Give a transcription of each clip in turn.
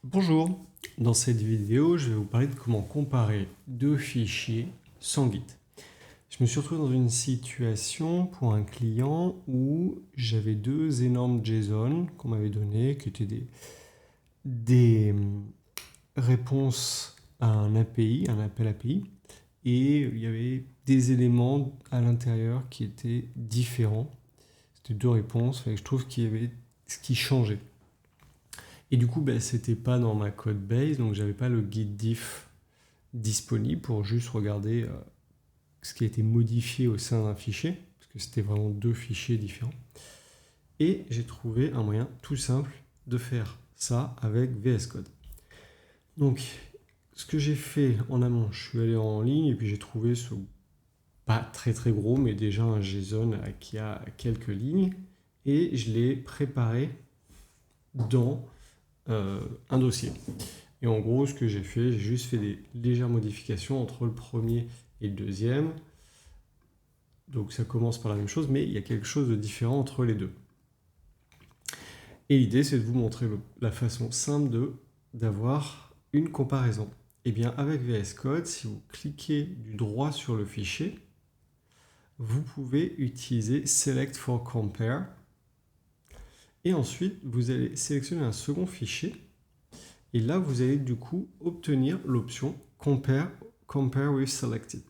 Bonjour, dans cette vidéo, je vais vous parler de comment comparer deux fichiers sans guide. Je me suis retrouvé dans une situation pour un client où j'avais deux énormes JSON qu'on m'avait donné, qui étaient des réponses à un API, un appel API, et il y avait des éléments à l'intérieur qui étaient différents. C'était deux réponses, et je trouve qu'il y avait ce qui changeait. Et du coup, c'était pas dans ma code base, donc j'avais pas le guide diff disponible pour juste regarder ce qui a été modifié au sein d'un fichier, parce que c'était vraiment deux fichiers différents. Et j'ai trouvé un moyen tout simple de faire ça avec VS Code. Donc, ce que j'ai fait en amont, je suis allé en ligne et puis j'ai trouvé ce pas très très gros, mais déjà un JSON qui a quelques lignes, et je l'ai préparé dans un dossier. Et en gros, ce que j'ai fait, j'ai juste fait des légères modifications entre le premier et le deuxième. Donc ça commence par la même chose, mais il y a quelque chose de différent entre les deux. Et l'idée, c'est de vous montrer la façon simple d'avoir une comparaison. Et bien avec VS Code, si vous cliquez du droit sur le fichier, vous pouvez utiliser Select for Compare. Et ensuite, vous allez sélectionner un second fichier. Et là, vous allez du coup obtenir l'option Compare with Selected.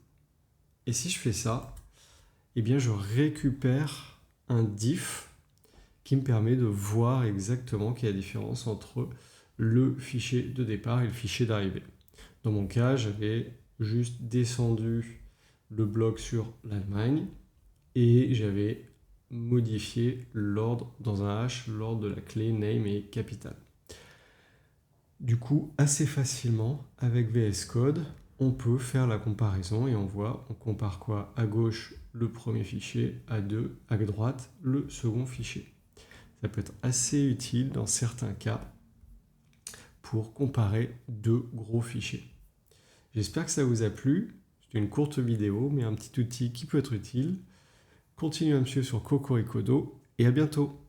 Et si je fais ça, eh bien, je récupère un diff qui me permet de voir exactement quelle est la différence entre le fichier de départ et le fichier d'arrivée. Dans mon cas, j'avais juste descendu le bloc sur l'Allemagne et j'avais modifié l'ordre dans un hash, l'ordre de la clé name et capital. Du coup, assez facilement, avec VS Code, on peut faire la comparaison et on voit, on compare quoi? À gauche, le premier fichier, à droite, le second fichier. Ça peut être assez utile dans certains cas pour comparer deux gros fichiers. J'espère que ça vous a plu. C'était une courte vidéo, mais un petit outil qui peut être utile. Continuez à me suivre sur Cocoricodo et à bientôt.